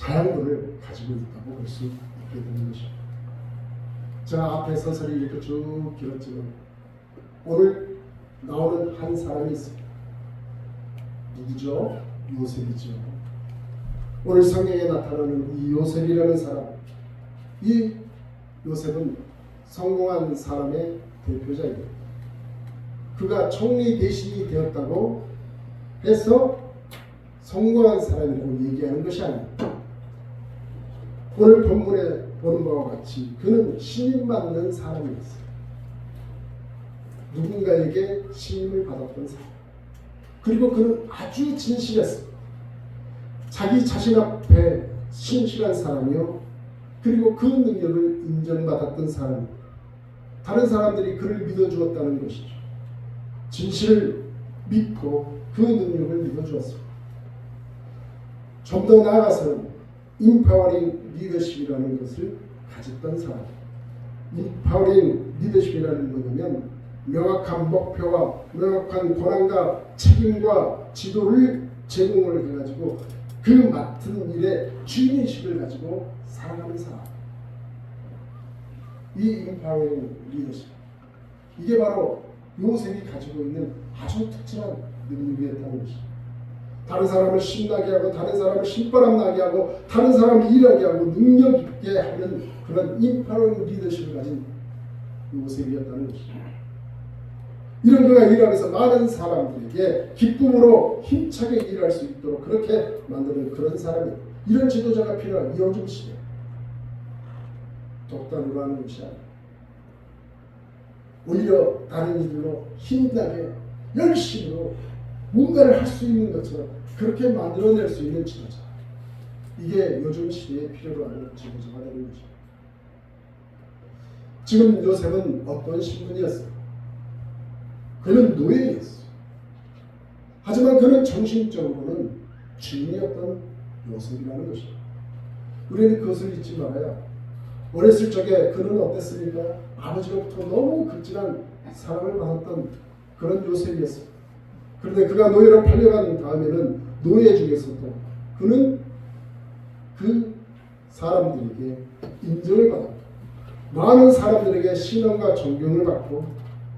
자양분을 가지고 있다고 볼 수 있게 되는 것입니다. 제가 앞에 서설이 이렇게 쭉 길었지만 오늘 나오는 한 사람이 있습니다. 누구죠? 요셉이죠. 오늘 성경에 나타나는 이 요셉이라는 사람, 이 요셉은 성공한 사람의 대표자입니다. 그가 총리 대신이 되었다고 해서 성공한 사람이라고 얘기하는 것이 아닙니다. 오늘 본문에 보는 바와 같이 그는 신임받는 사람이었어요. 누군가에게 신임을 받았던 사람. 그리고 그는 아주 진실했습니다. 자기 자신 앞에 신실한 사람이요. 그리고 그 능력을 인정받았던 사람입니다. 다른 사람들이 그를 믿어주었다는 것이죠. 진실을 믿고 그 능력을 믿어주었습니다. 좀 더 나아가서는 인파워링 리더십이라는 것을 가졌던 사람. 인파워링 리더십이라는 뭐냐면 명확한 목표와 명확한 권한과 책임과 지도를 제공을 해가지고 그 맡은 일에 주인의식을 가지고 살아가는 사람. 이 인파워링 리더십. 이게 바로 요셉이 가지고 있는 아주 특별한 능력이었다는 것입니다. 다른 사람을 신나게 하고 다른 사람을 신바람 나게 하고 다른 사람을 일하게 하고 능력 있게 하는 그런 인파워링 리더십을 가진 요셉이었다는 것입니다. 이런 그가 일하면서 많은 사람들에게 기쁨으로 힘차게 일할 수 있도록 그렇게 만드는 그런 사람이, 이런 지도자가 필요한 요즘 시대. 독단으로 하는 것이 아니라 오히려 다른 이들로 힘나게 열심히로 뭔가를 할 수 있는 것처럼 그렇게 만들어낼 수 있는 지도자. 이게 요즘 시대에 필요로 하는 지도자가 되는 것입니다. 지금 요셉은 어떤 신분이었어요? 그는 노예였어요. 하지만 그는 정신적으로는 주인이었던 요셉이라는 것입니다. 우리는 그것을 잊지 말아야. 어렸을 적에 그는 어땠습니까? 아버지로부터 너무 극진한 사랑을 받았던 그런 요셉이었습니다. 그런데 그가 노예로 팔려간 다음에는 노예 중에서도 그는 그 사람들에게 인정을 받았고 많은 사람들에게 신앙과 존경을 받고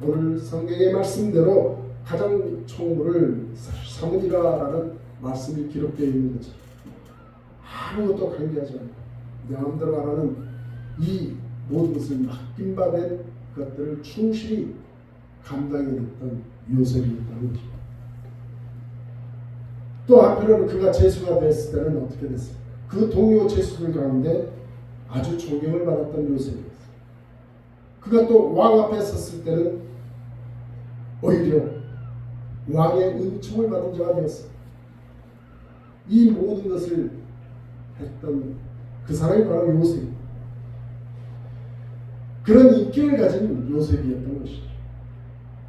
오늘 성경의 말씀대로 가장 총무를 삼으리라라는 말씀이 기록되어 있는 것처럼 아무것도 관계하지 않고 내 마음대로 안 하는 이 모든 것을 맡긴 바 된 것들을 충실히 감당해냈던 요셉이었다는 것입니다. 또 한편으로는 그가 제수가 됐을 때는 어떻게 됐습니까? 그 동료 제수들 가운데 아주 존경을 받았던 요셉이었어요. 그가 또 왕 앞에 섰을 때는 오히려 왕의 은총을 받은 자가 되었어요. 이 모든 것을 했던 그 사람이 바로 요셉입니다. 그런 인격을 가진 요셉이었던 것이죠.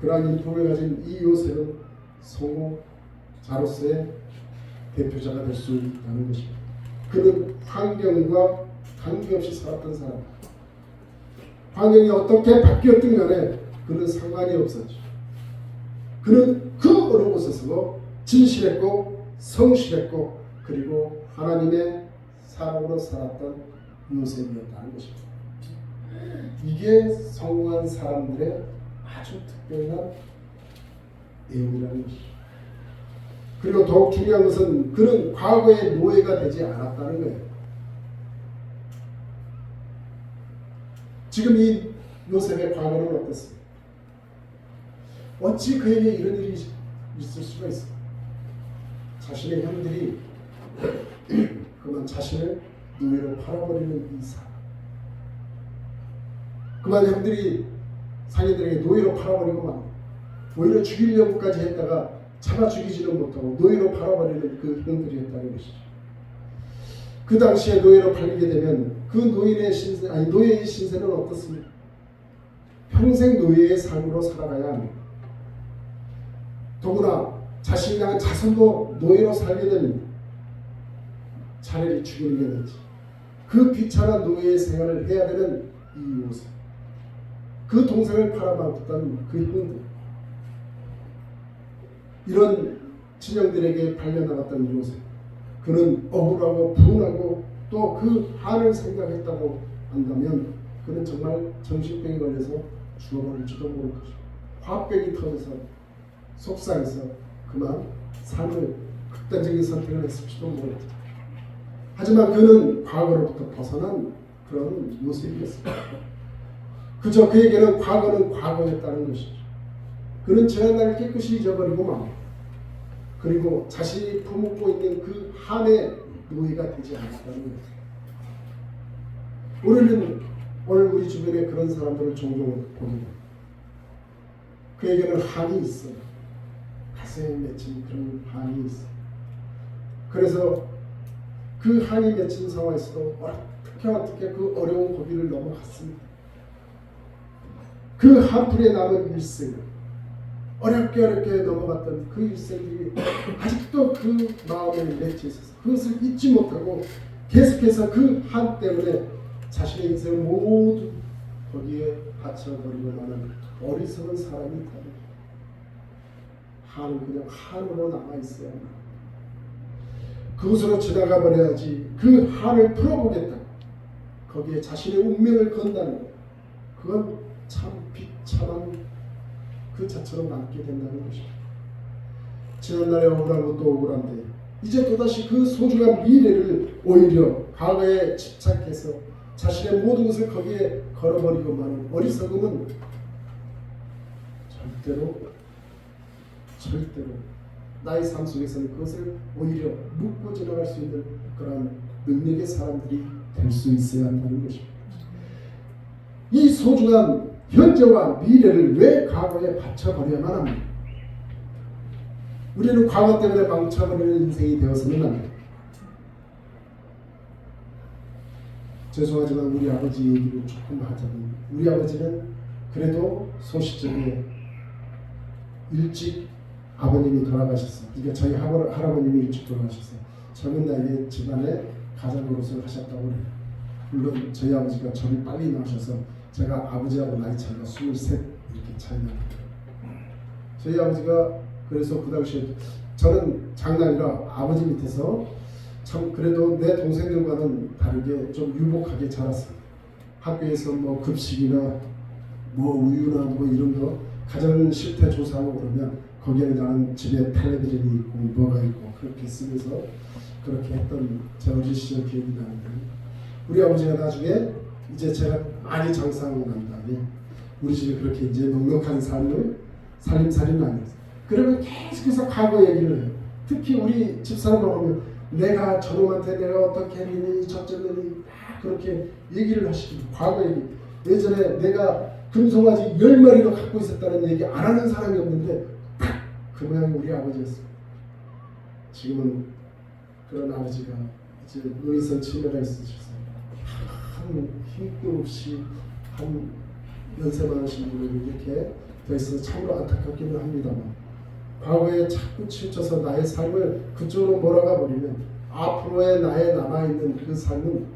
그러한 인품을 가진 이 요셉은 성공자로서의 대표자가 될 수 있다는 것입니다. 그는 환경과 관계없이 살았던 사람. 환경이 어떻게 바뀌었든 간에 그는 상관이 없었죠. 그는 그 어느 곳에서도 진실했고 성실했고 그리고 하나님의 사랑으로 살았던 요셉이었다는 것입니다. 이게 성공한 사람들의 아주 특별한 내용이라는 것이죠. 그리고 더욱 중요한 것은 그는 과거의 노예가 되지 않았다는 거예요. 지금 이 요셉의 과거는 어떻습니까? 어찌 그에게 이런 일이 있을 수가 있어? 자신의 형들이 그만 자신을 노예로 팔아버리는 이 사람. 그만 형들이 상인들에게 노예로 팔아버리고만 오히려 죽이려고까지 했다가 잡아 죽이지는 못하고 노예로 팔아버리는 그 형들이 했다는 것이죠. 그 당시에 노예로 팔리게 되면 그 노예의 신세, 노예의 신세는 어떻습니까? 평생 노예의 삶으로 살아가야 합니다. 더구나 자신이 낳은 자손도 노예로 살게 됩니다. 차라리 죽이는 게 낫지. 그 귀찮은 노예의 생활을 해야 되는 이 요셉. 그 동생을 팔아먹었던 그 형들. 이런 친형들에게 팔려나갔던 요셉. 그는 억울하고 분하고 또 그 한을 생각했다고 한다면 그는 정말 정신병에 걸려서 죽어버릴지도 모를 것이고 화병이 터져서 속상해서 그만 삶을 극단적인 선택을 했을지도 모릅니다. 하지만 그는 과거로부터 벗어난 그런 요셉이었습니다. 그저 그에게는 과거는 과거였다는 것이죠. 그는 지난날을 깨끗이 잊어버리고 맙니다. 그리고 자신이 품고 있는 그 한의 노예가 되지 않았다는 거예요. 우리는 오늘 우리 주변에 그런 사람들을 종종 보게 됩니다. 그에게는 한이 있어요. 가슴에 맺힌 그런 한이 있어요. 그래서 그 한이 맺힌 상황에서도 어떻게 그 어려운 고비를 넘어갔습니다. 그 한풀에 남은 일생, 어렵게 넘어갔던 그 일생들이 아직도 그 마음에 맺혀 있어서 그것을 잊지 못하고 계속해서 그 한 때문에 자신의 인생을 모두 거기에 바쳐버리고 나는 어리석은 사람이 있다. 한은 그냥 한으로 남아있어야 한다. 그곳으로 지나가 버려야지 그 한을 풀어보겠다. 거기에 자신의 운명을 건다는 것. 그건 참 비참한 그 자체로 남게 된다는 것입니다. 지난날에 억울하고 또 억울한데 이제 또다시 그 소중한 미래를 오히려 과거에 집착해서 자신의 모든 것을 거기에 걸어버리고 마는 어리석음은 절대로 나의 삶 속에서는 그것을 오히려 묻고 지나갈 수 있는 그런 능력의 사람들이 될 수 있어야 한다는 것입니다. 이 소중한 현재와 미래를 왜 과거에 바쳐버려야만 합니까? 우리는 과거 때문에 망쳐버리는 인생이 되어서는 안 됩니다. 죄송하지만 우리 아버지 얘기를 조금 하자면 우리 아버지는 그래도 소시적에 일찍 아버님이 돌아가셨어요. 이게 저희 할아버님이 일찍 돌아가셨어요. 젊은 나이에 집안에 가장 노릇을 하셨다고 해요. 물론 저희 아버지가 저를 빨리 낳으셔서 제가 아버지하고 나이 차이가 23 이렇게 차이 납니다. 저희 아버지가 그래서 그 당시에 저는 장남이라 아버지 밑에서 참 그래도 내 동생들과는 다르게 좀 유복하게 자랐어요. 학교에서 뭐 급식이나 뭐 우유나 뭐 이런 거 가정 실태 조사하고 그러면 거기에 나는 집에 텔레비전이 있고 뭐가 있고 그렇게 쓰면서 그렇게 했던 제 어린 시절 기억이 나는데 우리 아버지가 나중에 이제 제가 많이 장사하고 난 다음에 우리 집에 그렇게 이제 넉넉한 삶을 살림살이는 아니었어요. 그러면 계속해서 과거 얘기를 해요. 특히 우리 집사람을 보면 내가 저놈한테 내가 어떻게 했느니 저쩌느니 다 그렇게 얘기를 하시고 과거 얘기. 예전에 내가 금송아지 10마리로 갖고 있었다는 얘기 안 하는 사람이 없는데 딱 그 모양이 우리 아버지였어요. 지금은 그런 아버지가 이제 노인성 치매가 있으셔서 한 힘도 없이 한 연세 많으신 분을 이렇게 더 있어서 참으로 안타깝기는 합니다만 과거에 자꾸 치우쳐서 나의 삶을 그쪽으로 몰아가 버리면 앞으로의 나에 남아있는 그 삶은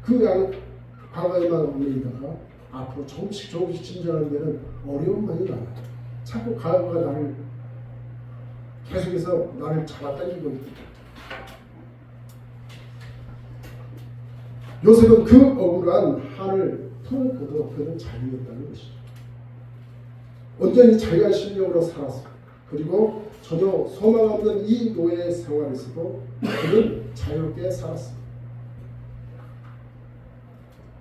그 과거에만 얽매이다가 앞으로 조금씩 진전하는 데는 어려움만이 많아요. 자꾸 과거가 나를 계속해서 나를 잡아당기고 있다. 요셉은 그 억울한 한을 풀었고도 그는 자유였다는 것이죠. 온전히 자유한 심령으로 살았어요. 그리고 전혀 소망 없는 이 노예 생활에서도 그는 자유롭게 살았습니다.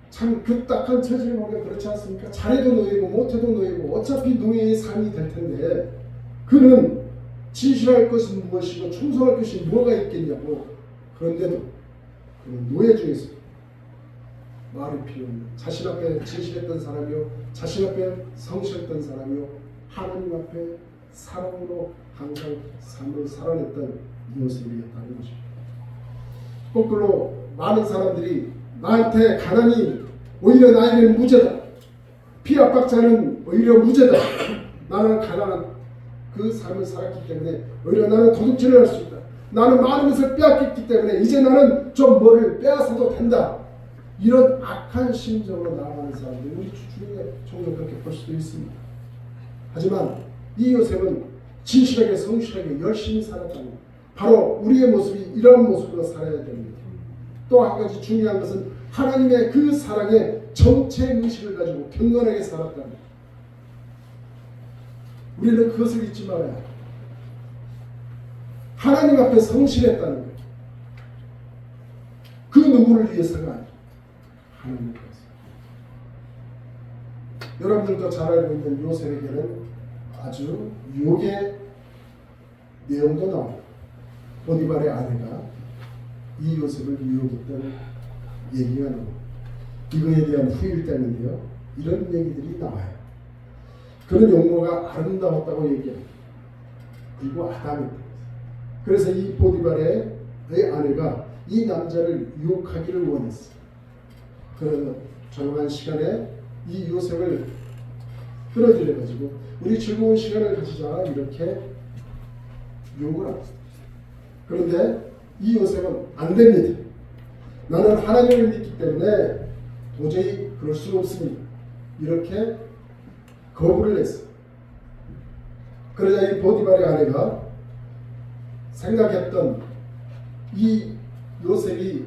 참 그 딱한 처지를 보면 그렇지 않습니까? 잘해도 노예고 못해도 노예고 어차피 노예의 삶이 될 텐데 그는 진실할 것은 무엇이고 충성할 것이 뭐가 있겠냐고. 그런데도 그는 노예 중에서 말이 필요 없는 자신 앞에 진실했던 사람이요 자신 앞에 성실했던 사람이요 하나님 앞에 사랑으로 항상 삶을 살아냈던 요셉이었다는 것입니다. 거꾸로 많은 사람들이 나한테 가난이 오히려 나에게는 무죄다. 피압박자는 오히려 무죄다. 나는 가난한 그 삶을 살았기 때문에 오히려 나는 도둑질을 할 수 있다. 나는 많은 것을 빼앗겼기 때문에 이제 나는 좀 뭐를 빼앗아도 된다. 이런 악한 심정으로 나아가는 사람들이 우리 주중에 종종 그렇게 볼 수도 있습니다. 하지만 이 요셉은 진실하게 성실하게 열심히 살았다는 바로 우리의 모습이 이런 모습으로 살아야 됩니다. 또 한 가지 중요한 것은 하나님의 그 사랑의 정체 의식을 가지고 경건하게 살았다는 것. 우리는 그것을 잊지 말아야 합니다. 하나님 앞에 성실했다는 것. 그 누구를 위해서가 아니라 하나님을 위해서. 여러분들도 잘 알고 있는 요셉에게는 아주 유혹의 내용도 나옵니다. 보디발의 아내가 이 요셉을 유혹했던 얘기가 나옵니다. 이거에 대한 후일담인데요. 이런 얘기들이 나와요. 그는 용모가 아름다웠다고 얘기합니다. 그리고 아담입니다. 그래서 이 보디발의 아내가 이 남자를 유혹하기를 원했어요. 그 조용한 시간에 이 요셉을 끌어들여가지고 우리 즐거운 시간을 가지자 이렇게 유혹을 합니다. 그런데 이 요셉은 안 됩니다. 나는 하나님을 믿기 때문에 도저히 그럴 수 없습니다. 이렇게 거부를 했어요. 그러자 이 보디발의 아내가 생각했던 이 요셉이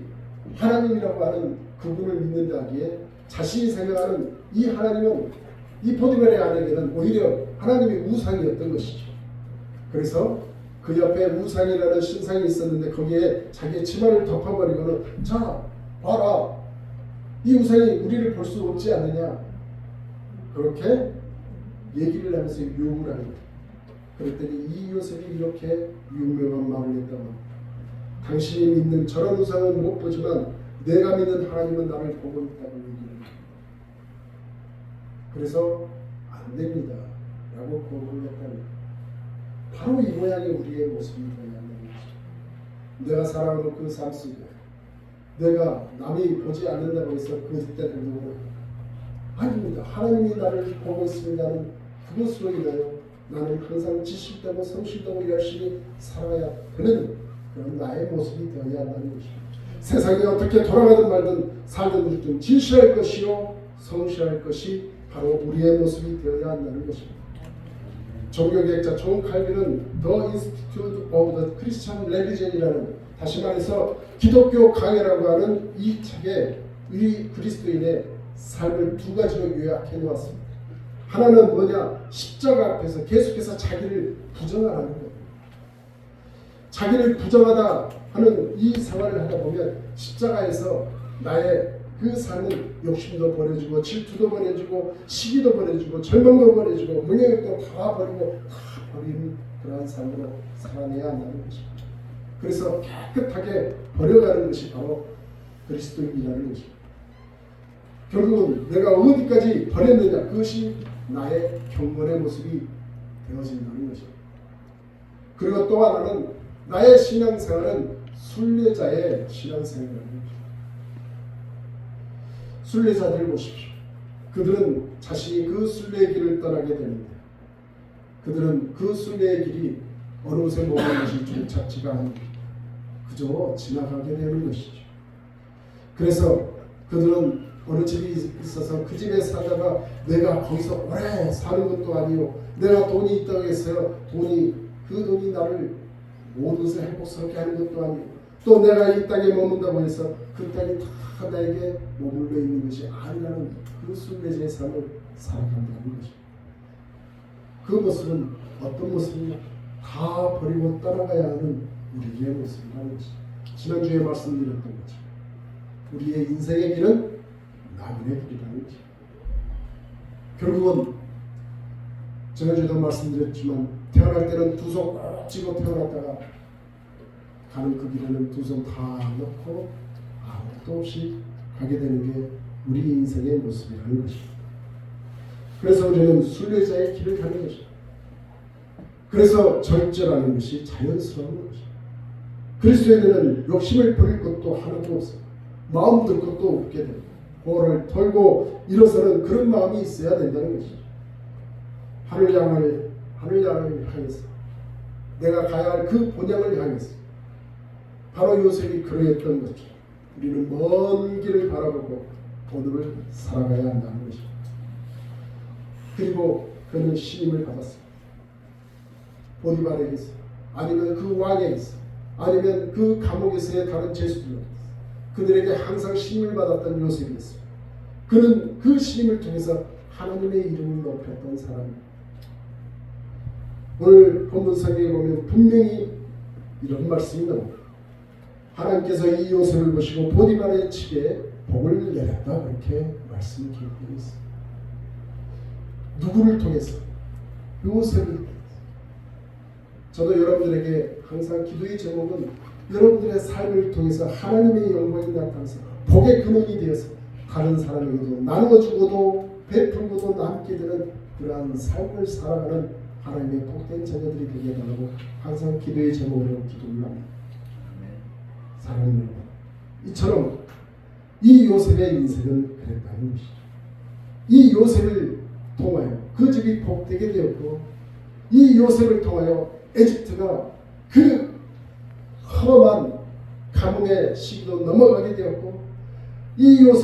하나님이라고 하는 그분을 믿는다 하기에 자신이 생각하는 이 하나님은 이 보디발의 아내에게는 오히려 하나님의 우상이었던 것이죠. 그래서 그 옆에 우상이라는 신상이 있었는데 거기에 자기의 치마를 덮어버리고는 자 봐라 이 우상이 우리를 볼 수 없지 않느냐 그렇게 얘기를 하면서 유혹을 합니다. 그랬더니 이 요셉이 이렇게 유명한 말을 했다면 당신이 믿는 저런 우상은 못 보지만 내가 믿는 하나님은 나를 보고 있다고 얘기를 합니다. 그래서 안 됩니다 라고 거부를 했다는 바로 이 모양이 우리의 모습이 되어야 한다는 것입니다. 내가 살아오는 그 삶 속에 내가 남이 보지 않는다고 해서 그때 행동을 아닙니다. 하나님이 나를 보고 있습니다는 그것으로 인하여 나는 항상 지실되고 성실되고 열심히 살아야 되는 그런 나의 모습이 되어야 한다는 것입니다. 세상이 어떻게 돌아가든 말든 살든 죽든 지실할 것이요 성실할 것이 바로 우리의 모습이 되어야 한다는 것입니다. 종교개혁자 존 칼빈은 The Institute of the Christian Religion이라는 다시 말해서 기독교 강해라고 하는 이 책에 우리 그리스도인의 삶을 두 가지로 요약해 놓았습니다. 하나는 뭐냐? 십자가 앞에서 계속해서 자기를 부정하는 거예요. 자기를 부정하다 하는 이 생활을 하다 보면 십자가에서 나의 그 삶은 욕심도 버려지고 질투도 버려지고 시기도 버려지고 절망도 버려지고 문영역도 다 버리고 다 버리는 그러한 삶으로 살아내야 한다는 것입니다. 그래서 깨끗하게 버려가는 것이 바로 그리스도인이라는 것입니다. 결국은 내가 어디까지 버렸느냐 그것이 나의 경건의 모습이 되어진다는 것입니다. 그리고 또 하나는 나의 신앙생활은 순례자의 신앙생활입니다. 순례자들 보십시오. 그들은 자신이 그 순례의 길을 떠나게 되는데 그들은 그 순례의 길이 어느 곳에 머무는 것이 종착지가 아니고 그저 지나가게 되는 것이죠. 그래서 그들은 어느 집이 있어서 그 집에 살다가 내가 거기서 오래 사는 것도 아니고 내가 돈이 있다고 해서 그 돈이 나를 모든 것을 행복스럽게 하는 것도 아니고 또 내가 이 땅에 머문다고 해서 그 땅이 다 나에게 머물러 있는 것이 아니라는 그 순례자의 삶을 살아간다는 것입니다. 그 모습은 어떤 모습이냐? 다 버리고 떠나가야 하는 우리의 모습이라는 것입니다. 지난주에 말씀드렸던 거죠. 우리의 인생의 길은 나그네 길이라는 것입니다. 결국은 지난주에도 말씀드렸지만 태어날 때는 두 손 꼭 쥐고 태어났다가 가는 그 길에는 두 손 다 놓고 아무것도 없이 가게 되는 게 우리 인생의 모습이라는 것입니다. 그래서 우리는 순례자의 길을 가는 것입니다. 그래서 절제라는 것이 자연스러운 것입니다. 그리스도인들은 욕심을 부릴 것도 하나도 없어요. 마음 들 것도 없게 됩니다. 호를 털고 일어서는 그런 마음이 있어야 된다는 것이죠. 하늘 양을 향해서 내가 가야 할 그 본향을 향해서 바로 요셉이 그러했던 것처럼 우리는 먼 길을 바라보고 오늘을 살아가야 한다는 것입니다. 그리고 그는 신임을 받았습니다. 보디발에게서 아니면 그 왕에게서 아니면 그 감옥에서의 다른 죄수들, 그들에게 항상 신임을 받았던 요셉이었습니다. 그는 그 신임을 통해서 하나님의 이름을 높였던 사람입니다. 오늘 본문 성경에 보면 분명히 이런 말씀이 나옵니다. 하나님께서 이 요셉을 보시고 보디발의 집에 복을 내렸다, 그렇게 말씀이 기록되어 있습니다. 누구를 통해서? 요셉을 통해서. 저도 여러분들에게 항상 기도의 제목은 여러분들의 삶을 통해서 하나님의 영광이 나타나서 복의 근원이 되어서 다른 사람에게도 나누어주고도 베풀고도 남게 되는 그러한 삶을 살아가는 하나님의 복된 자녀들이 되게 해달라고 항상 기도의 제목으로 기도를 합니다. 사랑하는 여러분, 이처럼 이 요셉의 인생은 그랬다는 것이죠. 이 요셉을 통하여 그 집이 복되게 되었고, 이 요셉을 통하여 에집트가 그 험한 가뭄의 시기도 넘어가게 되었고, 이 요셉